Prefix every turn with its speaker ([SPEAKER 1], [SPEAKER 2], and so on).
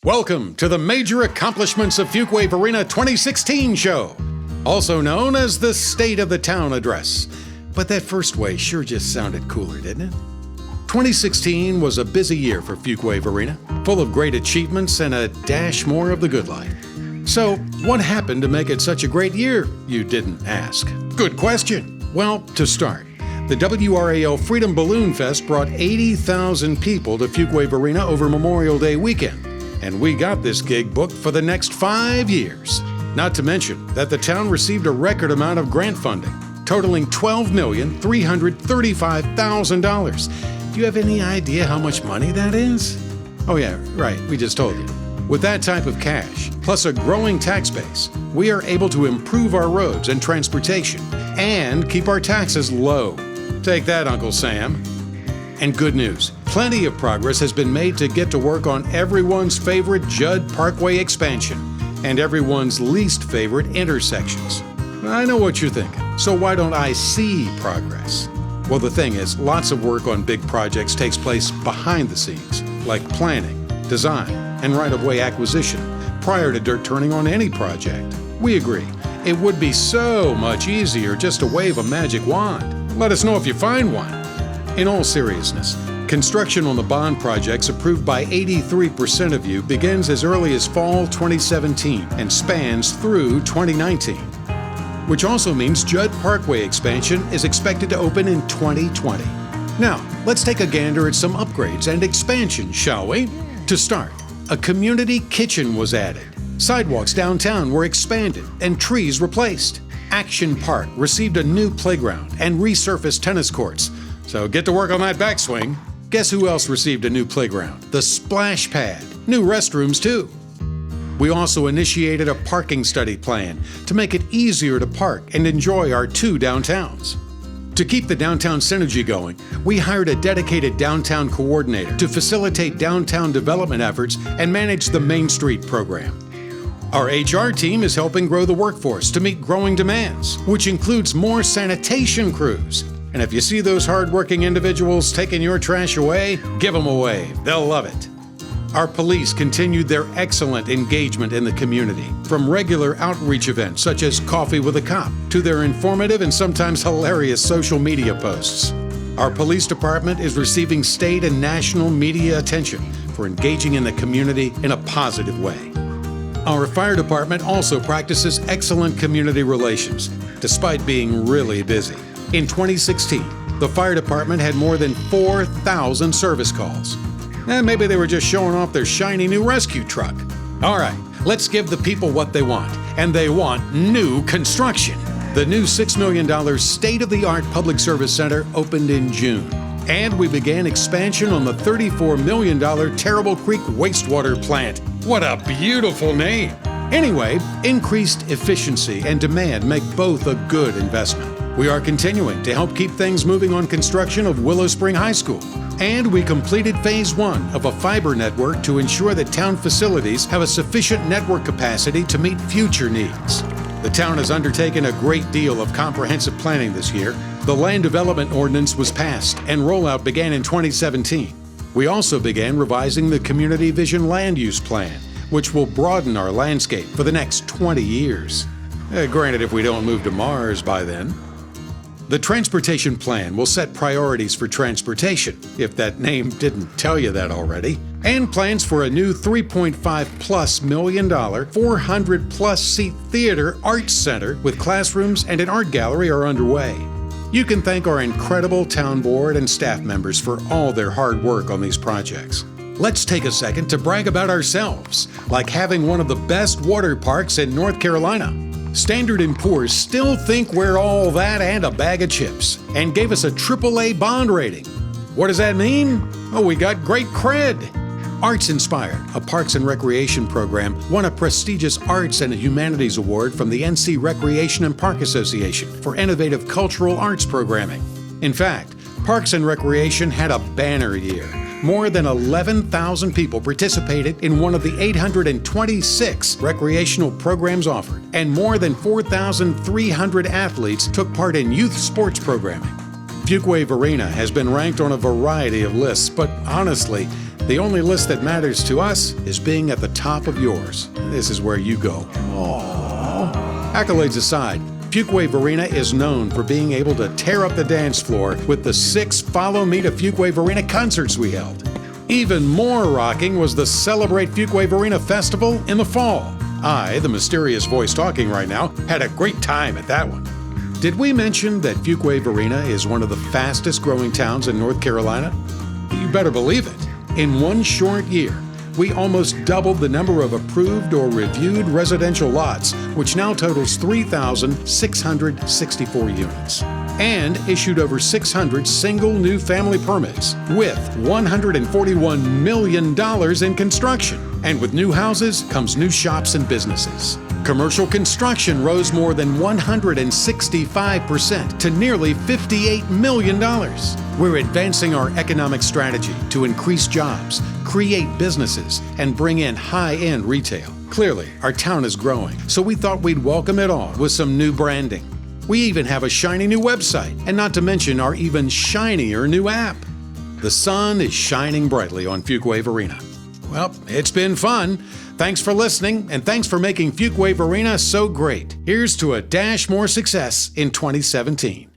[SPEAKER 1] Welcome to the Major Accomplishments of Fuquay-Varina 2016 show, also known as the State of the Town Address. But that first way sure just sounded cooler, didn't it? 2016 was a busy year for Fuquay-Varina, full of great achievements and a dash more of the good life. So, what happened to make it such a great year, you didn't ask? Good question. Well, to start, the WRAL Freedom Balloon Fest brought 80,000 people to Fuquay-Varina over Memorial Day weekend. And we got this gig booked for the next 5 years. Not to mention that the town received a record amount of grant funding, totaling $12,335,000. Do you have any idea how much money that is? Oh yeah, right, we just told you. With that type of cash, plus a growing tax base, we are able to improve our roads and transportation and keep our taxes low. Take that, Uncle Sam. And good news, plenty of progress has been made to get to work on everyone's favorite Judd Parkway expansion and everyone's least favorite intersections. I know what you're thinking, so why don't I see progress? Well, the thing is, lots of work on big projects takes place behind the scenes, like planning, design, and right-of-way acquisition, prior to dirt turning on any project. We agree, it would be so much easier just to wave a magic wand. Let us know if you find one. In all seriousness, construction on the bond projects approved by 83% of you begins as early as fall 2017 and spans through 2019, which also means Judd Parkway expansion is expected to open in 2020. Now, let's take a gander at some upgrades and expansion, shall we? To start, a community kitchen was added. Sidewalks downtown were expanded and trees replaced. Action Park received a new playground and resurfaced tennis courts. So get to work on that backswing. Guess who else received a new playground? The splash pad. New restrooms, too. We also initiated a parking study plan to make it easier to park and enjoy our two downtowns. To keep the downtown synergy going, we hired a dedicated downtown coordinator to facilitate downtown development efforts and manage the Main Street program. Our HR team is helping grow the workforce to meet growing demands, which includes more sanitation crews. And if you see those hard-working individuals taking your trash away, give them a wave. They'll love it. Our police continued their excellent engagement in the community, from regular outreach events such as Coffee with a Cop to their informative and sometimes hilarious social media posts. Our police department is receiving state and national media attention for engaging in the community in a positive way. Our fire department also practices excellent community relations, despite being really busy. In 2016, the fire department had more than 4,000 service calls. And maybe they were just showing off their shiny new rescue truck. All right, let's give the people what they want, and they want new construction. The new $6 million state-of-the-art public service center opened in June, and we began expansion on the $34 million Terrible Creek wastewater plant. What a beautiful name! Anyway, increased efficiency and demand make both a good investment. We are continuing to help keep things moving on construction of Willow Spring High School. And we completed Phase 1 of a fiber network to ensure that town facilities have a sufficient network capacity to meet future needs. The town has undertaken a great deal of comprehensive planning this year. The Land Development Ordinance was passed and rollout began in 2017. We also began revising the Community Vision Land Use Plan, which will broaden our landscape for the next 20 years. Granted, if we don't move to Mars by then. The Transportation Plan will set priorities for transportation, if that name didn't tell you that already, and plans for a new $3.5+ million, 400+ seat theater arts center with classrooms and an art gallery are underway. You can thank our incredible town board and staff members for all their hard work on these projects. Let's take a second to brag about ourselves, like having one of the best water parks in North Carolina. Standard & Poor's still think we're all that and a bag of chips, and gave us a AAA bond rating. What does that mean? Oh, we got great cred. Arts Inspired, a Parks and Recreation program, won a prestigious Arts and Humanities Award from the NC Recreation and Park Association for innovative cultural arts programming. In fact, Parks and Recreation had a banner year. More than 11,000 people participated in one of the 826 recreational programs offered, and more than 4,300 athletes took part in youth sports programming. Fuquay-Varina has been ranked on a variety of lists, but honestly, The only list that matters to us is being at the top of yours. This is where you go. Aww. Accolades aside, Fuquay-Varina is known for being able to tear up the dance floor with the 6 Follow Me to Fuquay-Varina concerts we held. Even more rocking was the Celebrate Fuquay-Varina Festival in the fall. I, the mysterious voice talking right now, had a great time at that one. Did we mention that Fuquay-Varina is one of the fastest growing towns in North Carolina? You better believe it. In one short year, we almost doubled the number of approved or reviewed residential lots, which now totals 3,664 units, and issued over 600 single new family permits, with $141 million in construction. And with new houses comes new shops and businesses. Commercial construction rose more than 165% to nearly $58 million. We're advancing our economic strategy to increase jobs, create businesses, and bring in high-end retail. Clearly, our town is growing, so we thought we'd welcome it all with some new branding. We even have a shiny new website, and not to mention our even shinier new app. The sun is shining brightly on Fuquay-Varina. Well, it's been fun. Thanks for listening, and thanks for making Fuquay-Varina so great. Here's to a dash more success in 2017.